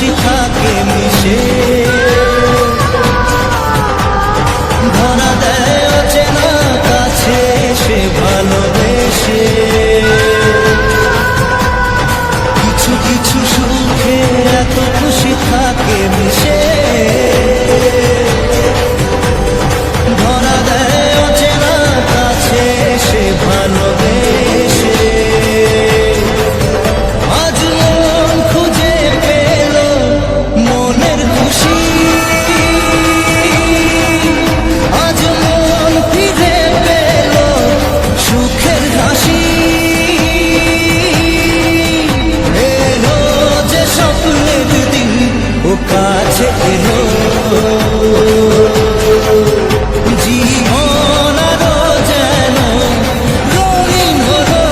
খুশি থাকে মিশে, ধরা দেয় অচেনা কাছে সে ভালোবেসে। কিছু কিছু সুখে এত খুশি থাকে মিশে, ধরা দেয় অচেনা কাছে সে ভালোবেসে। আজ মন খুঁজে পেল মনের খুশি, আজ মন ফিরে পেল সুখের হাসি। এলো যে স্বপ্নের দিন ও কাছে এলো, জীবন আরো যেন রঙিন হলো।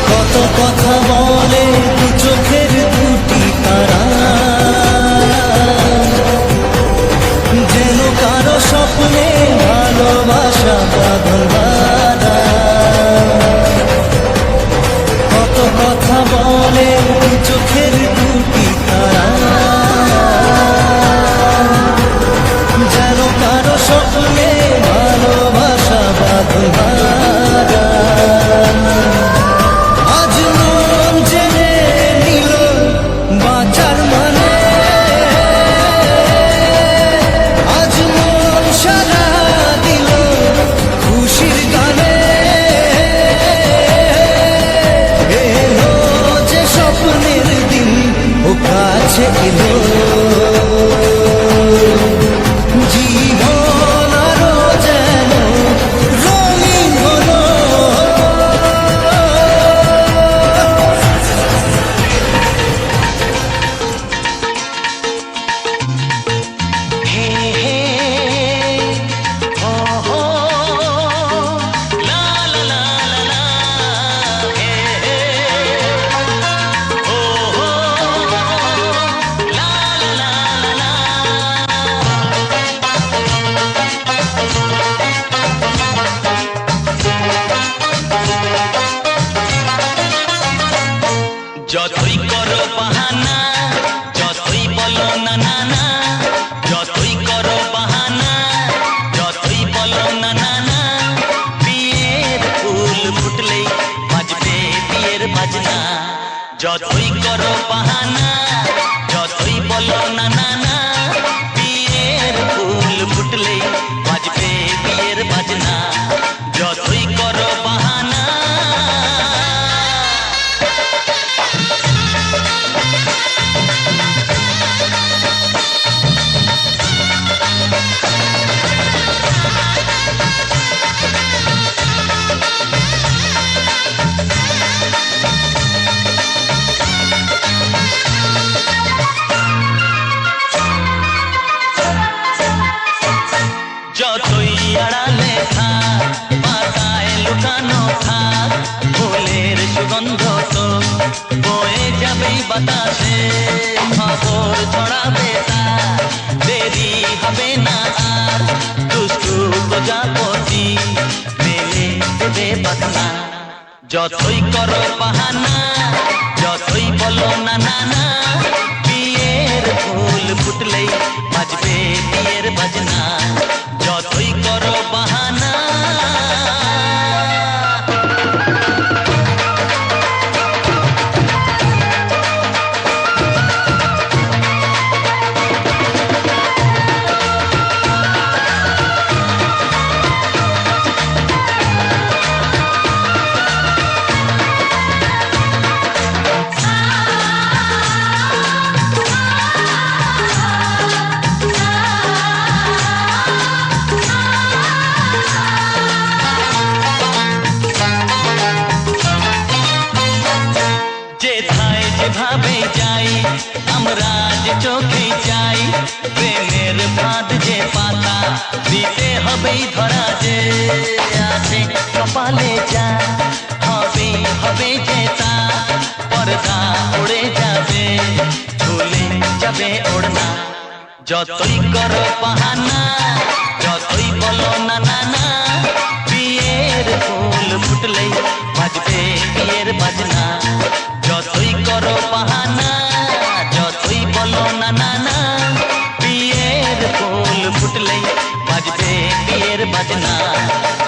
কত কথা বলে দু চোখের দুটি তারা, যেন কারো স্বপ্নে ভালোবাসা বাঁধন বাঁধা। কত কথা বলে দু চোখের দুটি তারা, যেন কারো স্বপ্নে ভালোবাসা বাঁধন বাঁধা। আজ মন জেনে নিল বাঁচার মানে, আজ মন সারা দিল খুশির গানে। এলো যে স্বপ্নের দিন ও কাছে এলো, জীবন আরো যেন রঙিন হলো। যতই করো বাহানা, যতই বলো না না না, যতই করো বাহানা, যতই বলো না না না, বিয়ের ফুল ফুটলেই বাজবে বিয়ের বাজনা। যতই করো বাহানা, যতই বলো না না না, বিয়ের ফুল ফুটলেই বাজবে বিয়ের বাজনা। যতই করো বাহানা, যতই আড়ালে থাক, পাতায় লুকানো থাক, ফুলের সুগন্ধ তো বয়ে যাবেই বাতাসে। খবর ছড়াবে তার, দেরি হবে না আর, দুষ্টু প্রজাপতি মেলে দেবে পাখনা। যতই করো বাহানা, যতই বলো না না না, বিয়ের ফুল ফুটলেই বাজবে বিয়ের বাজনা। যতই করো বাহানা, চোখে চাই প্রেমের ফাঁদ যে পাতা দিতে হবেই ধরা যে আছে কপালে যা হবে হবে যে তা পর্দা উড়ে যাবে ঝুলে যাবে ওড়না যতই করো বাহানা যতই বলো না না না বিয়ের ফুল ফুটলেই বাজবে বিয়ের বাজনা যতই করো বাহানা যতই বলো না না না বিয়ের ফুল ফুটলেই বাজবে বিয়ের বাজনা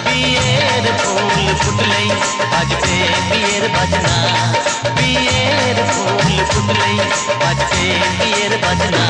বিয়ের ফুল ফুটলেই বাজবে বিয়ের বাজনা বিয়ের ফুল ফুটলেই বাজবে বিয়ের বাজনা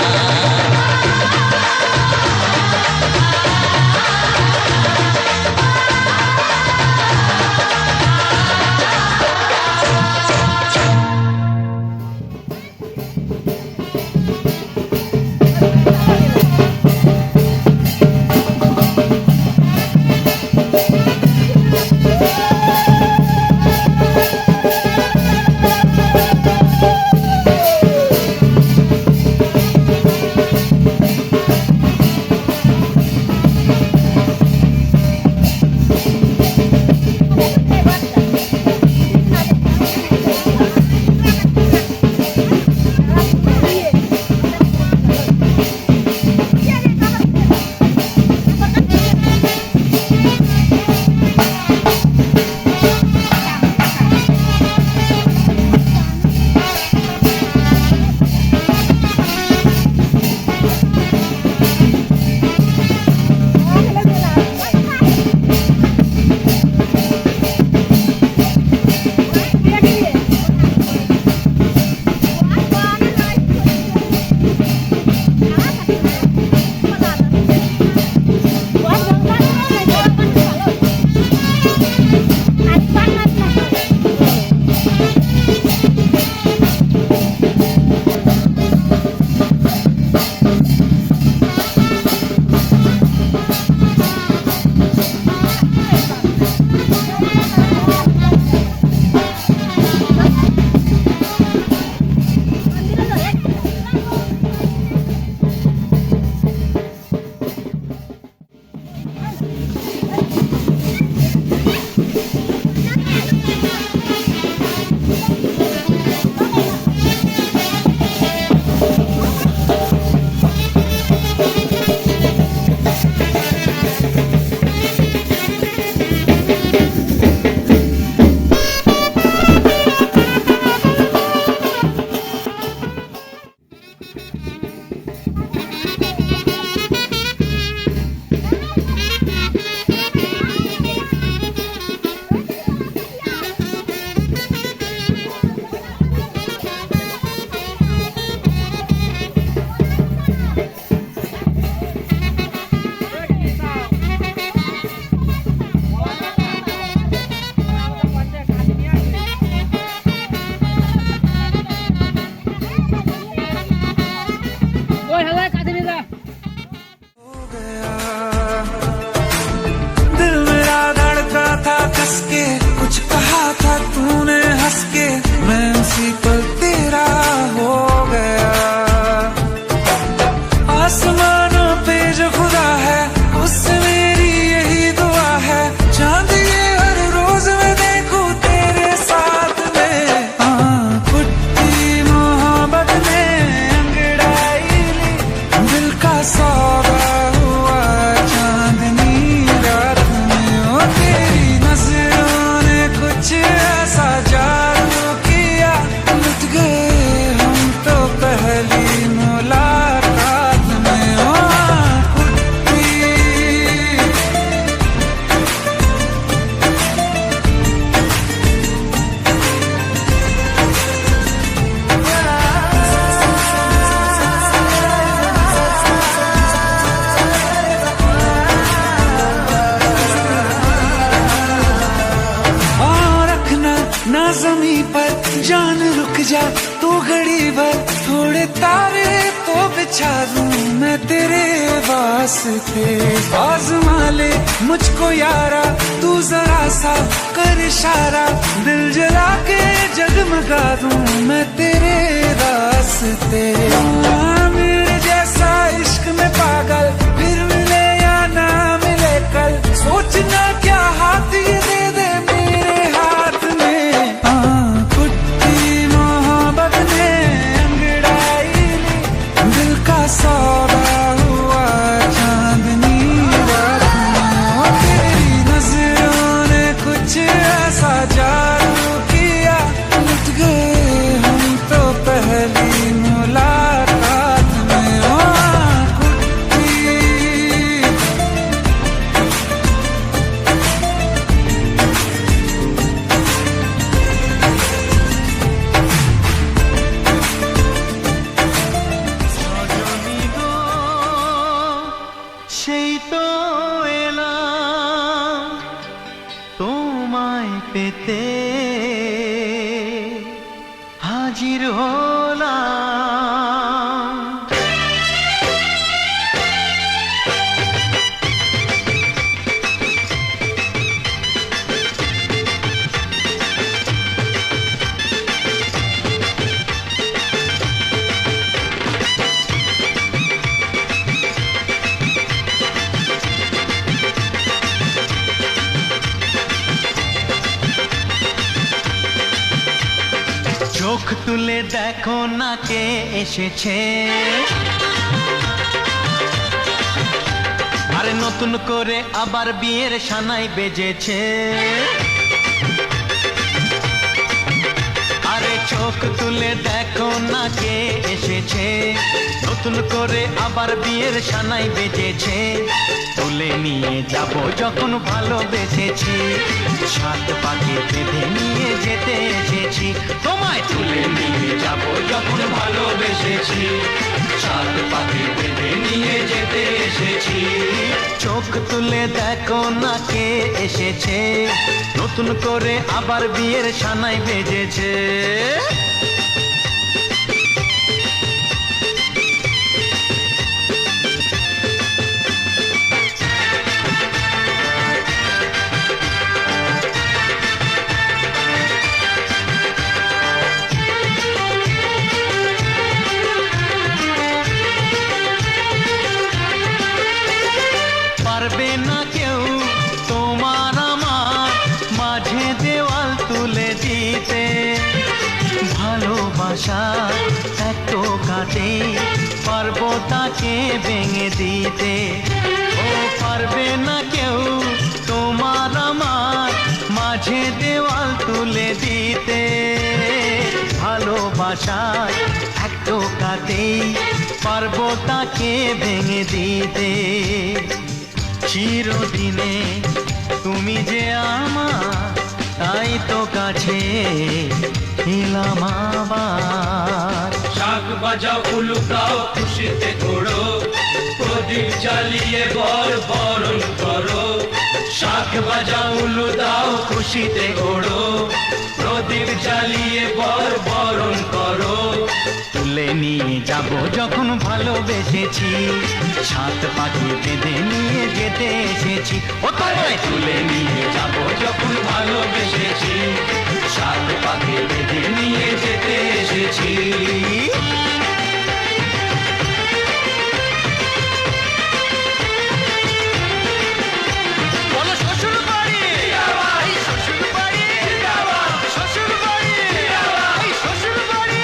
जा तू घड़ी भर थोड़े तारे तो बिछा दूं मैं तेरे वास्ते। आज़मा ले मुझको यारा तू जरा सा कर इशारा, दिल जला के जगमगा दूं मैं तेरे वास्ते। বিয়েতে হাজির হলাম। চোখ তুলে দেখো না কে এসেছে, আরে নতুন করে আবার বিয়ের সানাই বেজেছে। আরে চোখ তুলে দেখো না কে এসেছে, নতুন করে আবার বিয়ের সানাই বেজেছে। তুলে নিয়ে যাব যখন ভালোবেসেছি, সাত পাকে বেঁধে নিয়ে যেতে এসেছি। তোমায় তুলে নিয়ে যাব যখন ভালোবেসেছি, সাত পাকে বেঁধে নিয়ে যেতে এসেছি। চোখ তুলে দেখো না কে এসেছে, নতুন করে আবার বিয়ের সানাই বেজেছে। পারবে না কেউ তোমার আমার মাঝে দেওয়াল তুলে দিতে, ভালোবাসা এত কাটে পারবো তাকে ভেঙে দিতে। ও পারবে না কেউ তোমার আমার মাঝে দেওয়াল তুলে দিতে, ভালোবাসা এত কাটে পারবো তাকে ভেঙে দিতে। চিরদিনে তুমি যে আমার, তাই তো কাছে এলাম আবার। শাক বাজাও উলুকাও খুশিতে ঘোড়ো, প্রদীপ জ্বালিয়ে বরণ করো। শাক বাজাও উলু দাও খুশিতে ঘোড়ো, প্রদীপ জ্বালিয়ে বরণ করো। তুলে নিয়ে যাব যখন ভালোবেসেছি, সাত পাখি বেঁধে নিয়ে যেতে এসেছি। ও তোমায় তুলে নিয়ে যাব যখন ভালোবেসেছি, সাত পাকে বেঁধে নিয়ে যেতে এসেছি। বলো শ্বশুর বাড়ি, এই শ্বশুর বাড়ি, শ্বশুর বাড়ি, এই শ্বশুর বাড়ি।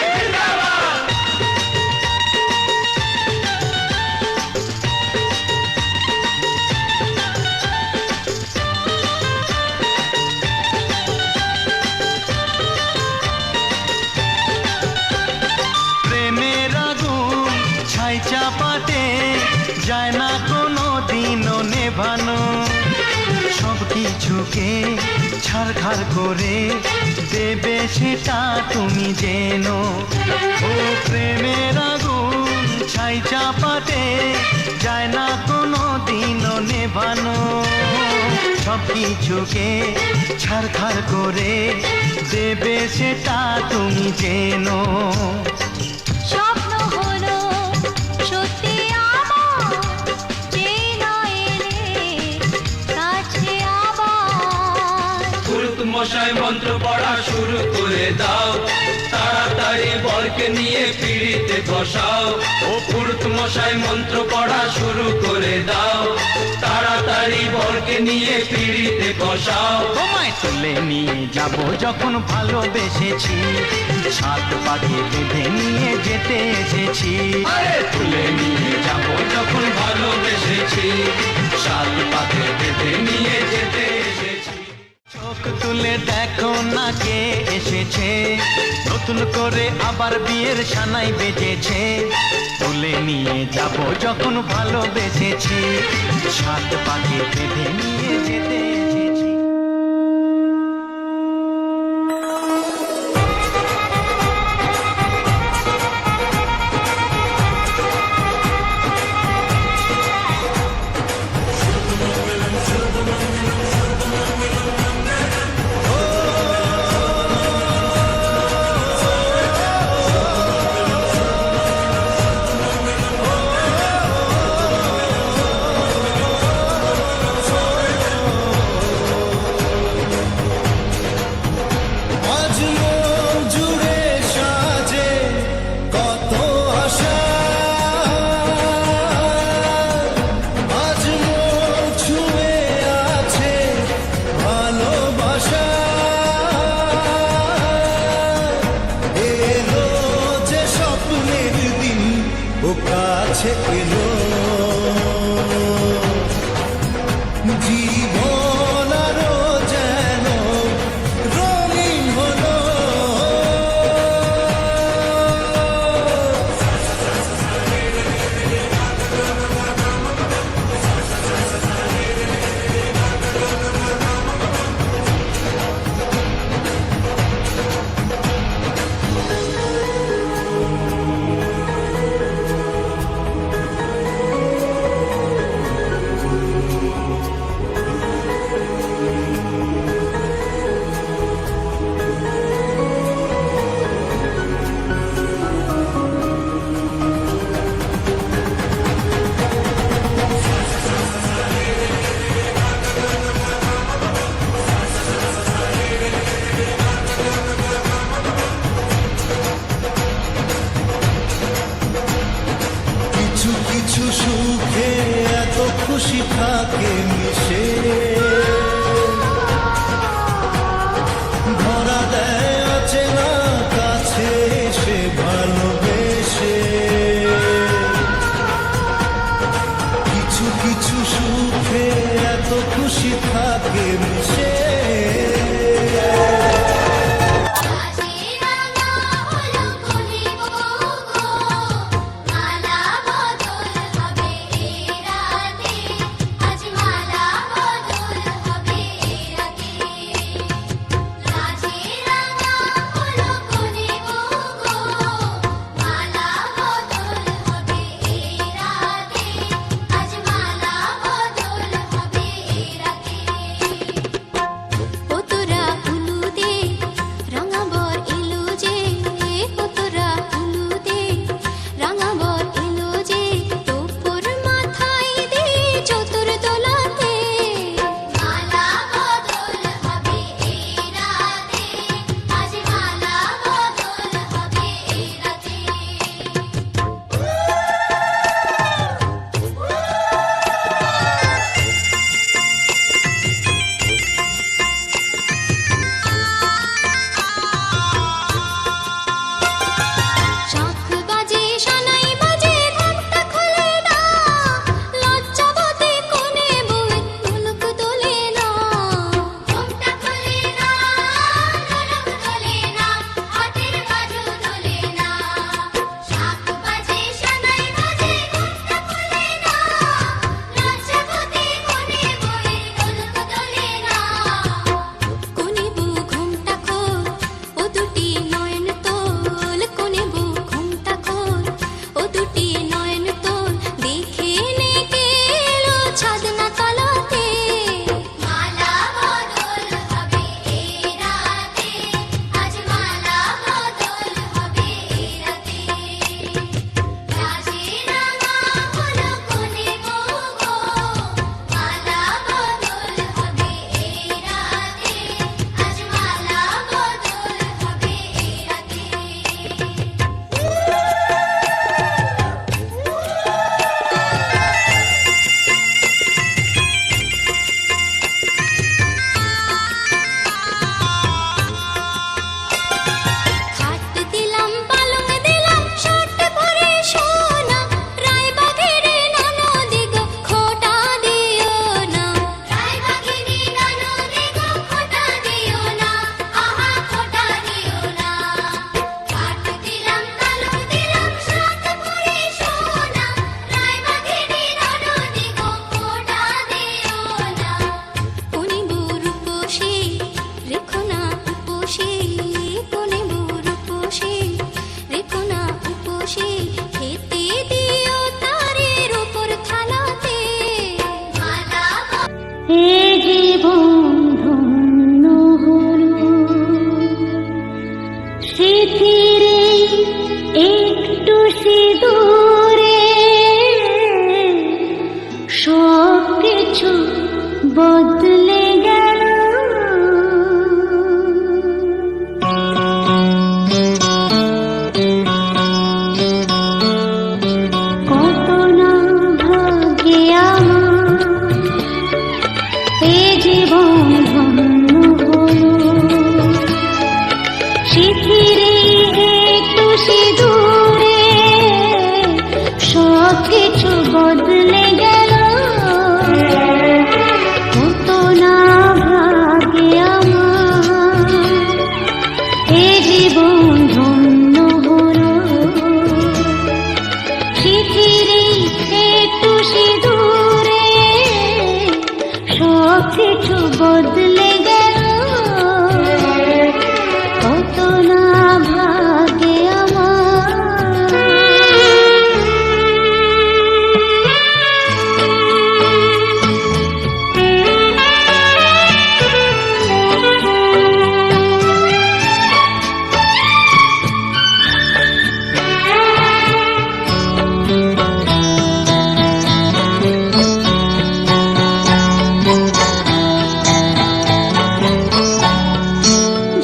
প্রেমের আগুন ছাই চাপাতে যায় না কোনো দিনও নেভানো, সব কিছুকে ছাড়খাড় করে দেবে সেটা তুমি জেনো। ও প্রেমের আগুন ছাই চাপাতে যায় না কোনো দিনও নেভানো, সব কিছুকে ছাড়খাড় করে দেবে সেটা তুমি জেনো। স্বপ্ন হলো সত্যি আমার, যেই না এলে কাছে আবার। পুরুত মশাই মন্ত্র পড়া শুরু করে দাও, তাড়াতাড়ি বরকে নিয়ে পিড়িতে বসাও। ও পুরুত মশাই মন্ত্র পড়া শুরু করে দাও, তাড়াতাড়ি বরকে নিয়ে পিড়িতে বসাও। তোমায় তুলে নিয়ে যাব যখন ভালোবেসেছি, সাত পাখি বেঁধে নিয়ে যেতে এসেছি। আরে তুলে নিয়ে যাব যখন ভালোবেসেছি, সাত পাকে বেঁধে নিয়ে যেতে এসেছি। চোখ তুলে দেখো না কে এসেছে, নতুন করে আবার বিয়ের সানাই বেজেছে। তুলে নিয়ে যাব যখন ভালোবেসেছি, সাত পাখি বেঁধে নিয়ে যেতে এসেছি। ও কাছে এলো জীবন আরো যেন রঙিন হলো কিছু কিছু সুখে এত খুশি থাকে মিশে ধরা দেয় আছে না কাছে সে ভালোবেসে কিছু কিছু সুখে এত খুশি থাকে মিশে বদলে গেল কত না ভাগ্যে আমার এ জীবন ধন্য হলো শিথিরে একটু সিঁদুরে বদলে গেল কত না ভাগে আমার এ জীবন ধন্য হলো শিথিরে একটু সিঁদুরে সব কিছু বদলে গেল কত না ভাগে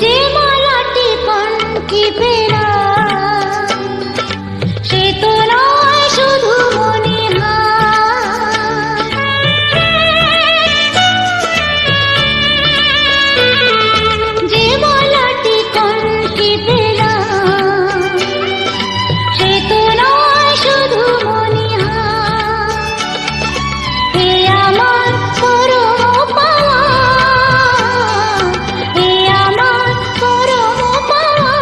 যে মালাটি কণ্ঠে পেলা সে তো নয় শুধু মনিহার যে মালাটি কণ্ঠে পেলা সে তো নয় শুধু মনিহার হে আমার পরম পাওয়া হে আমার পরম পাওয়া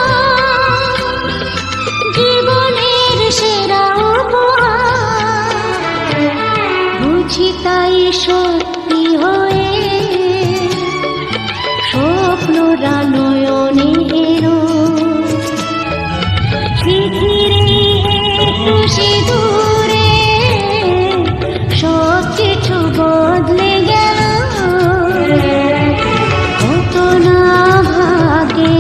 জীবনের সেরা উপহার বুঝি তাই সত্যি হয়ে স্বপ্নরা নয়নে এলো শিথিরে একটু সিঁদুরে সব কিছু বদলে গেল কত না ভাগে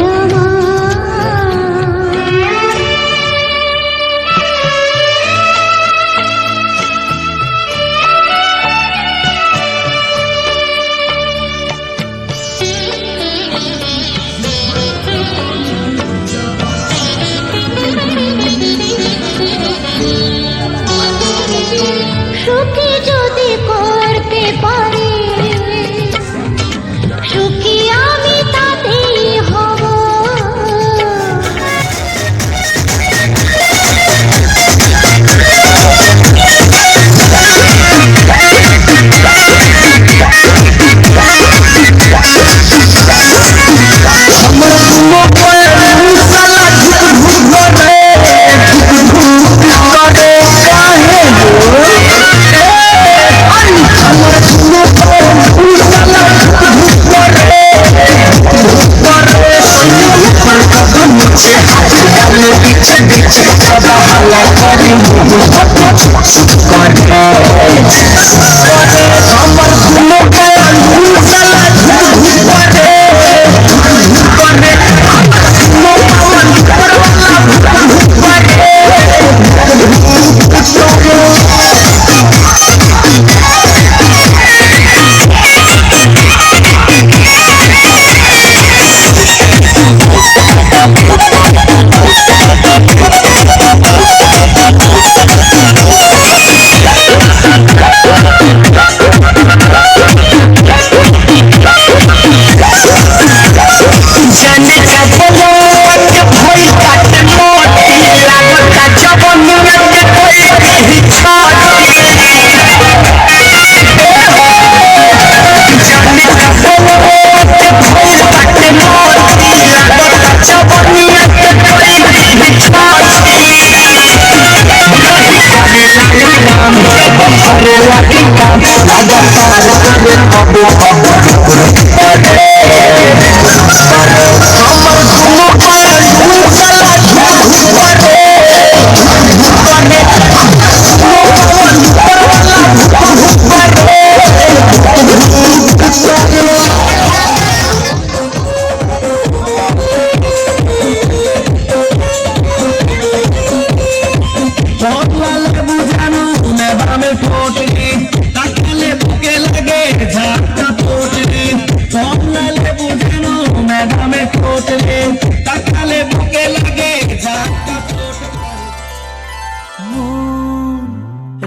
সুখী যদি করতে পারি সুখী আমি তাতেই হব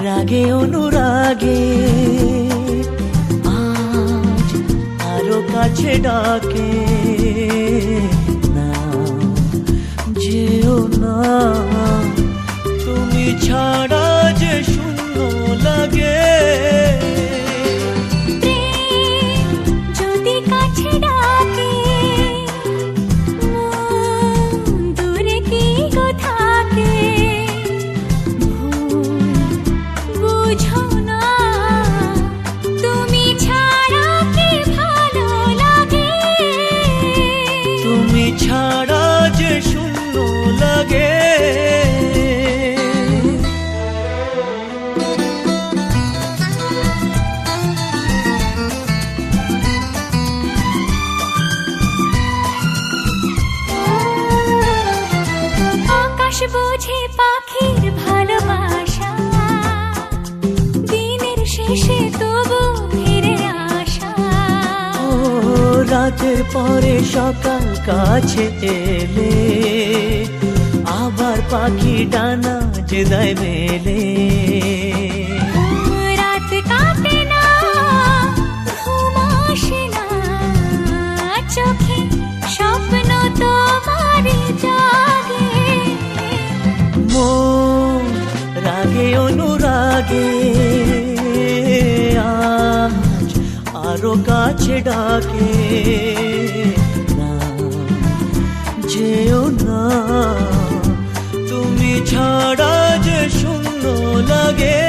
রাগে অনুরাগে আজ আরো কাছে ডাকে না যেও না তুমি ছাড়া যে শূন্য সে তবু ফিরে আসা। ও রাতের পরে সকাল কাছে এলে আবার পাখি ডানা যে দেয় মেলে। রাত কাটে না, ঘুম আসে না, চোখে স্বপ্ন তোমারই জাগে। মন রাগে অনুরাগে আজ আরো কাছে ডাকে। না যেও না, তুমি ছাড়া যে শূন্য লাগে।